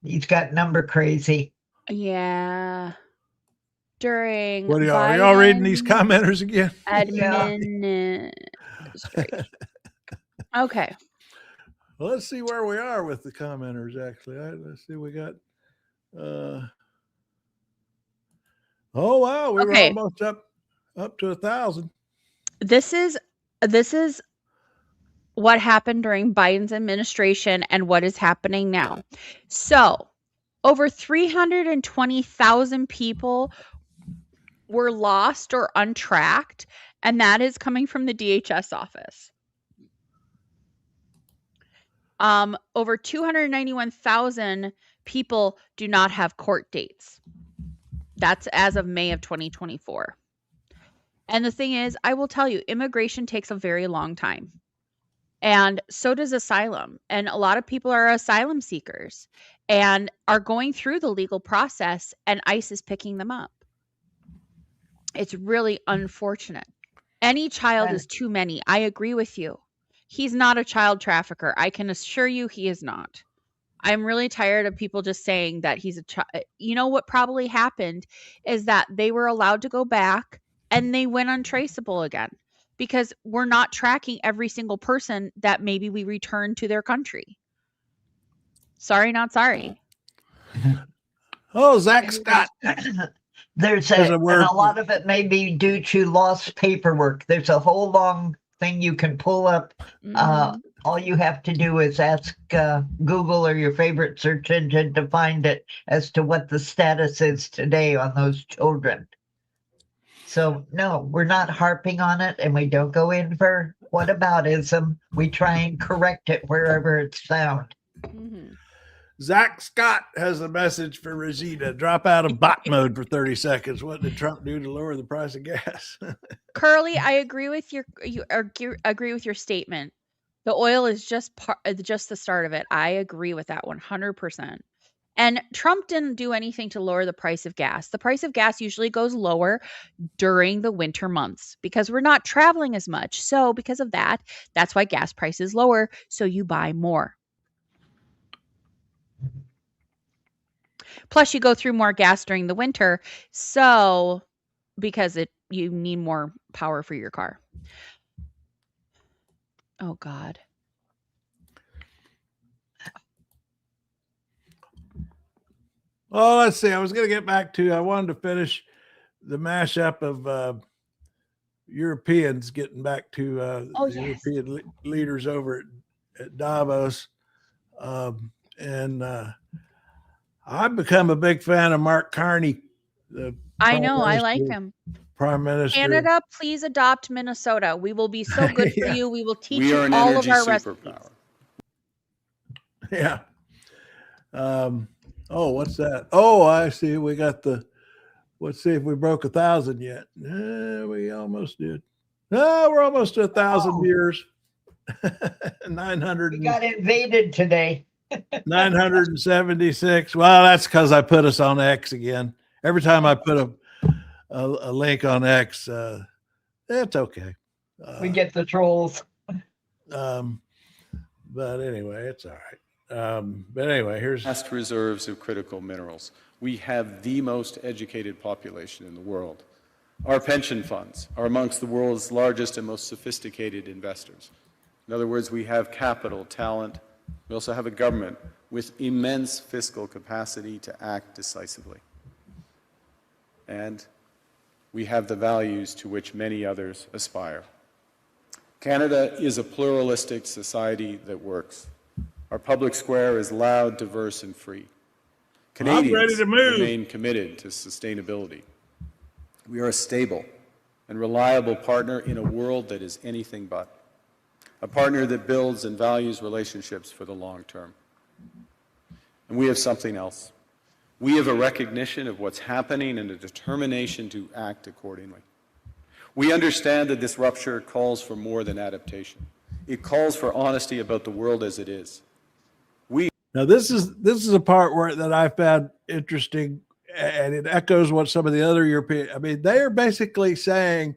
He's got number crazy. Yeah. During what are y'all reading these commenters again? Okay. Well, let's see where we are with the commenters. Actually, let's see. We got. Oh wow, we were almost up to 1,000. This is what happened during Biden's administration and what is happening now. So, over 320,000 people were lost or untracked, and that is coming from the DHS office. Over 291,000 people do not have court dates. That's as of May of 2024. And the thing is, I will tell you, immigration takes a very long time. And so does asylum. And a lot of people are asylum seekers and are going through the legal process, and ICE is picking them up. It's really unfortunate. Any child is too many. I agree with you. He's not a child trafficker. I can assure you he is not. I'm really tired of people just saying that he's a child. You know what probably happened is that they were allowed to go back and they went untraceable again, because we're not tracking every single person that maybe we return to their country. Sorry, not sorry. Oh, Zach Scott. There's There's a and word. a lot of it may be due to lost paperwork. There's a whole long thing you can pull up. All you have to do is ask Google or your favorite search engine to find it as to what the status is today on those children. So no, we're not harping on it, and we don't go in for whataboutism. We try and correct it wherever it's found. Zach Scott has a message for Rosita. Drop out of bot mode for 30 seconds. What did Trump do to lower the price of gas? Curly, I agree with agree with your statement. The oil is just the start of it. I agree with that 100%. And Trump didn't do anything to lower the price of gas. The price of gas usually goes lower during the winter months because we're not traveling as much. So because of that, that's why gas price is lower. So you buy more. Plus, you go through more gas during the winter, so because you need more power for your car. Oh God. Well, let's see. I was going to get back to. I wanted to finish the mashup of Europeans getting back to European leaders over at Davos, and I've become a big fan of Mark Carney. I know. I like him. Prime Minister. Canada, please adopt Minnesota. We will be so good for you. We will teach We you are an all of energy our recipes. superpower. Yeah. Oh, what's that? Oh, I see. We got let's see if we broke 1,000 yet. We almost did. Oh, we're almost to 1,000 years. 900. We got invaded today. 976. Well, that's because I put us on X again. Every time I put a link on X, it's okay. We get the trolls. But anyway, it's all right. But anyway, here's Vast reserves of critical minerals. We have the most educated population in the world. Our pension funds are amongst the world's largest and most sophisticated investors. In other words, we have capital, talent. We also have a government with immense fiscal capacity to act decisively. And we have the values to which many others aspire. Canada is a pluralistic society that works. Our public square is loud, diverse, and free. Canadians remain committed to sustainability. We are a stable and reliable partner in a world that is anything but. A partner that builds and values relationships for the long term. And we have something else. We have a recognition of what's happening and a determination to act accordingly. We understand that this rupture calls for more than adaptation. It calls for honesty about the world as it is. Now, this is a part that I found interesting, and it echoes what some of the other European. I mean, they are basically saying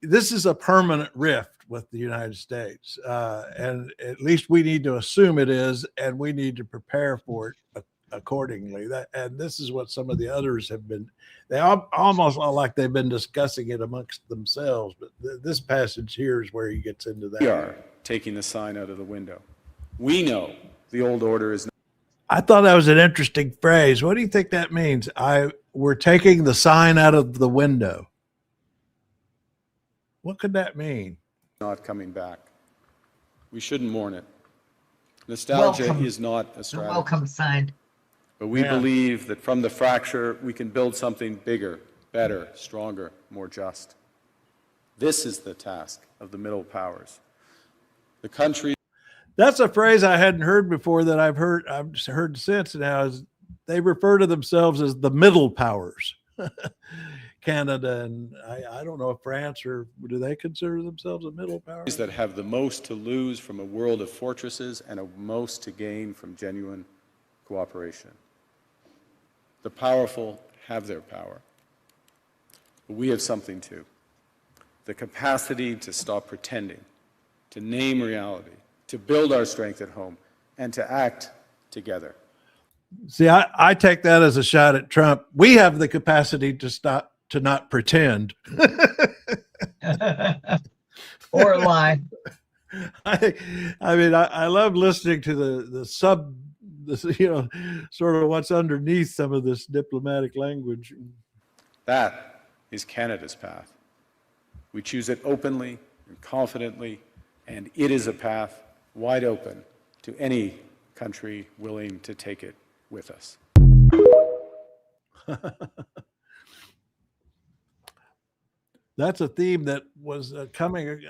this is a permanent rift with the United States, and at least we need to assume it is, and we need to prepare for it accordingly. And this is what some of the others have been. They almost like they've been discussing it amongst themselves. But this passage here is where he gets into that. We are taking the sign out of the window. We know the old order is. I thought that was an interesting phrase. What do you think that means? We're taking the sign out of the window. What could that mean? Not coming back. We shouldn't mourn it. Nostalgia is not a strategy. Welcome sign. But we believe that from the fracture, we can build something bigger, better, stronger, more just. This is the task of the middle powers. The country. That's a phrase I hadn't heard before that I've heard since now. Is they refer to themselves as the middle powers. Canada and I don't know if France, or do they consider themselves a middle power? That have the most to lose from a world of fortresses and a most to gain from genuine cooperation. The powerful have their power, but we have something too. The capacity to stop pretending, to name reality, to build our strength at home, and to act together. See, I take that as a shot at Trump. We have the capacity to not pretend. Or lie. I mean, I love listening to the this, sort of what's underneath some of this diplomatic language. That is Canada's path. We choose it openly and confidently, and it is a path wide open to any country willing to take it with us. That's a theme that was coming.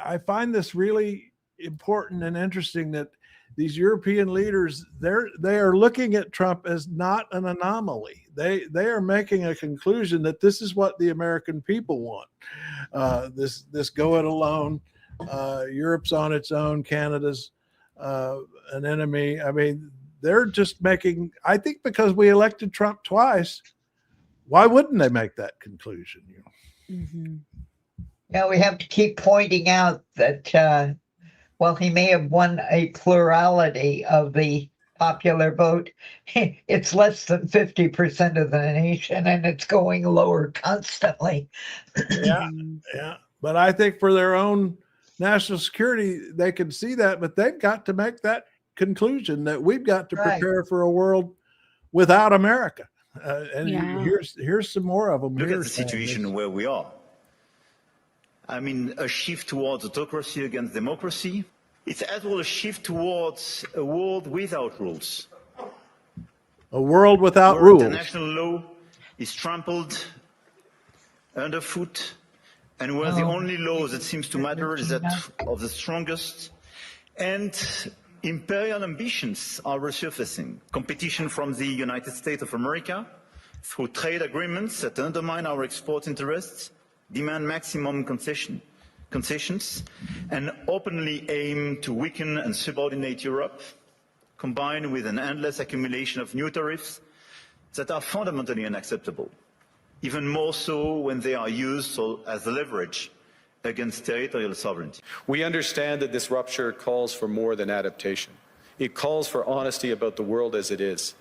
I find this really important and interesting that these European leaders, they are looking at Trump as not an anomaly. They are making a conclusion that this is what the American people want. This go it alone. Europe's on its own. Canada's an enemy. I mean, they're just making. I think because we elected Trump twice, why wouldn't they make that conclusion? Mm-hmm. Yeah, we have to keep pointing out that. While he may have won a plurality of the popular vote, it's less than 50% of the nation, and it's going lower constantly. Yeah. But I think for their own national security, they can see that, but they've got to make that conclusion that we've got to prepare for a world without America. Here's some more of them. Look at the situation where we are. I mean, a shift towards autocracy against democracy. It's as well a shift towards a world without rules. A world without rules. International law is trampled underfoot, and where the only law that seems to matter is that of the strongest, and imperial ambitions are resurfacing. Competition from the United States of America through trade agreements that undermine our export interests, demand maximum concessions, and openly aim to weaken and subordinate Europe, combined with an endless accumulation of new tariffs that are fundamentally unacceptable, even more so when they are used as leverage against territorial sovereignty. We understand that this rupture calls for more than adaptation. It calls for honesty about the world as it is.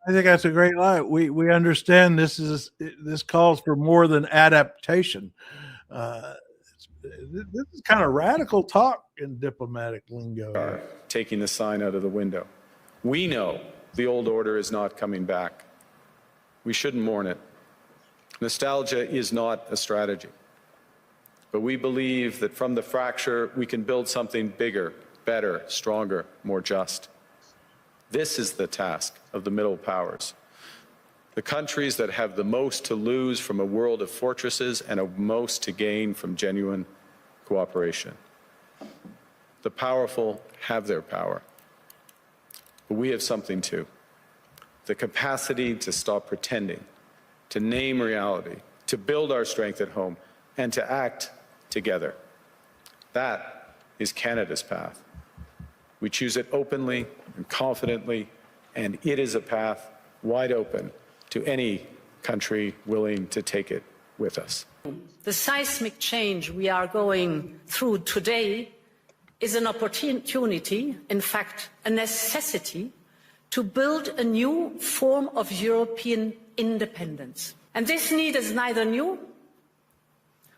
I think that's a great line. We understand this calls for more than adaptation. This is kind of radical talk in diplomatic lingo. Taking the sign out of the window. We know the old order is not coming back. We shouldn't mourn it. Nostalgia is not a strategy. But we believe that from the fracture, we can build something bigger, better, stronger, more just. This is the task of the middle powers. The countries that have the most to lose from a world of fortresses and the most to gain from genuine cooperation. The powerful have their power, but we have something too. The capacity to stop pretending, to name reality, to build our strength at home, and to act together. That is Canada's path. We choose it openly and confidently, and it is a path wide open to any country willing to take it with us. The seismic change we are going through today is an opportunity, in fact, a necessity, to build a new form of European independence. And this need is neither new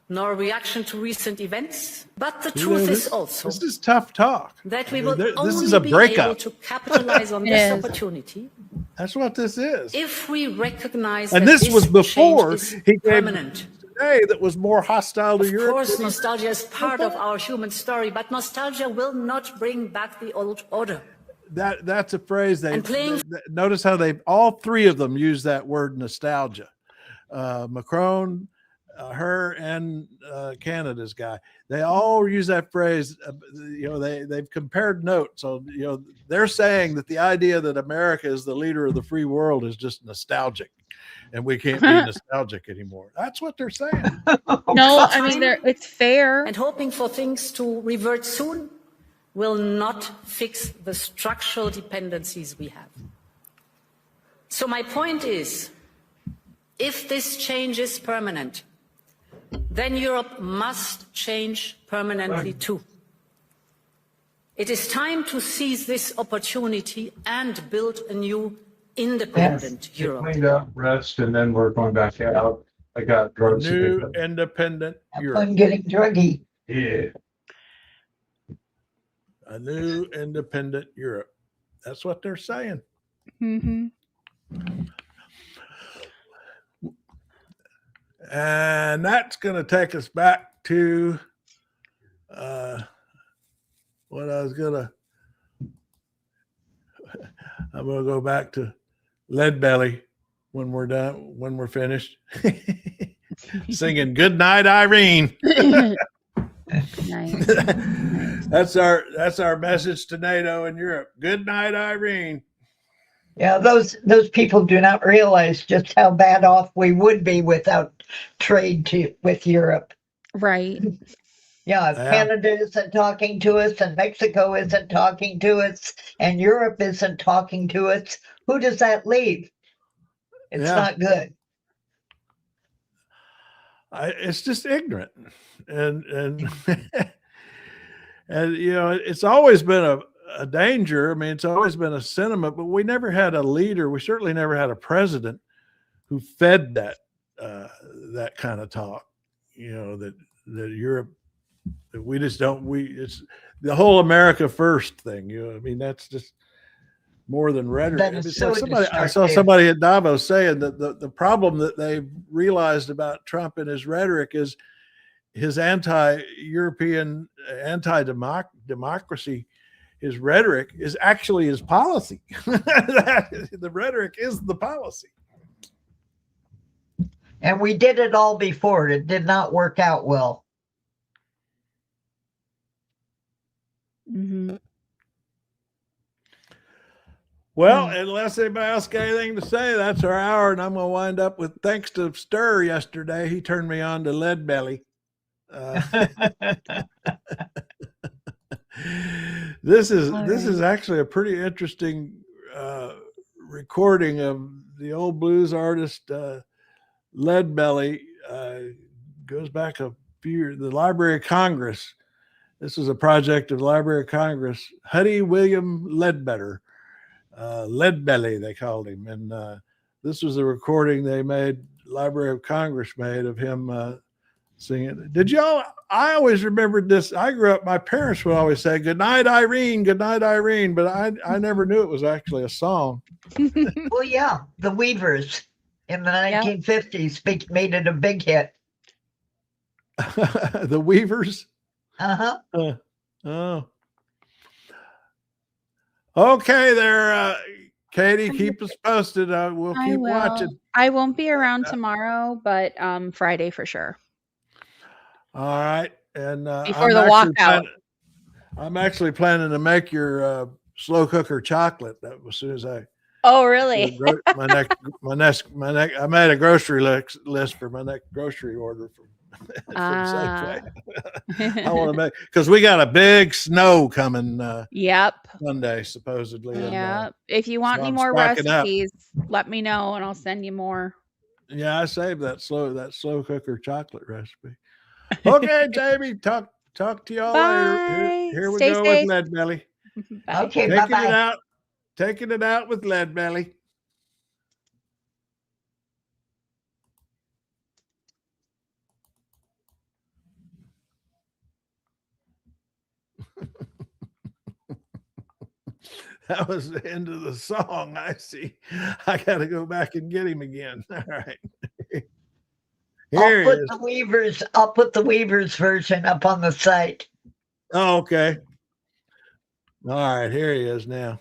nor a reaction to recent events, but the truth is also this is tough talk. That we will this only is a be breakup. able to capitalize on this opportunity That's what this is. if we recognize And that this was before change is he gave permanent. today that was more hostile to Europe. Of course, nostalgia is part of our human story, but nostalgia will not bring back the old order. That's a phrase they And playing- notice how they all three of them use that word nostalgia. Macron, her, and Canada's guy, they all use that phrase. They've compared notes. So they're saying that the idea that America is the leader of the free world is just nostalgic, and we can't be nostalgic anymore. That's what they're saying. No, I mean it's fair. And hoping for things to revert soon will not fix the structural dependencies we have. So my point is, if this change is permanent, then Europe must change permanently too. It is time to seize this opportunity and build a new independent Europe. Cleaned up, rest, and then we're going back out. I got drugs. New independent Europe. I'm getting druggy. Yeah. A new independent Europe. That's what they're saying. Mm-hmm. And that's going to take us back to what I'm going to go back to Lead Belly when we're done, when we're finished. Singing Good Night, Irene. Nice. That's our message to NATO and Europe. Good night, Irene. Yeah, those people do not realize just how bad off we would be without trade with Europe. Right. Yeah, if Canada isn't talking to us and Mexico isn't talking to us and Europe isn't talking to us, who does that leave? It's not good. It's just ignorant. And and you know, it's always been a danger. I mean, it's always been a sentiment, but we never had a leader. We certainly never had a president who fed that that kind of talk. You know, that Europe, that we just don't. It's the whole America first thing. You know, I mean, that's just more than rhetoric. I saw somebody at Davos saying that the problem that they've realized about Trump and his rhetoric is his anti-European, anti-democracy. His rhetoric is actually his policy. The rhetoric is the policy. And we did it all before. It did not work out well. Mm-hmm. Well, unless anybody else got anything to say, that's our hour, and I'm going to wind up with thanks to Stir yesterday. He turned me on to Lead Belly. This is actually a pretty interesting recording of the old blues artist Lead Belly. Goes back a few years. The Library of Congress. This is a project of the Library of Congress. Huddy William Ledbetter. Lead Belly, they called him. And this was a recording they made, Library of Congress made of him singing. Did y'all? I always remembered this. I grew up, my parents would always say, "Good night, Irene, good night, Irene." But I never knew it was actually a song. Well, yeah, the Weavers in the 1950s made it a big hit. The Weavers? Uh-huh. Oh. Okay, there, Katie, keep us posted. We'll keep watching. I won't be around tomorrow, but Friday for sure. All right, and before the walkout, I'm actually planning to make your slow cooker chocolate. That as soon as I. Oh, really? my next. I made a grocery list for my next grocery order from Safeway. I want to make, because we got a big snow coming. Yep. Sunday supposedly. Yeah. And, if you want so any I'm more stocking recipes, let me know and I'll send you more. Yeah, I saved that slow cooker chocolate recipe. Okay, Jamie, talk to y'all later. Here we go with Lead Belly. Okay, bye-bye. Taking it out with Lead Belly. That was the end of the song. I see. I got to go back and get him again. All right. I'll put the Weavers version up on the site. Oh, okay. All right, here he is now.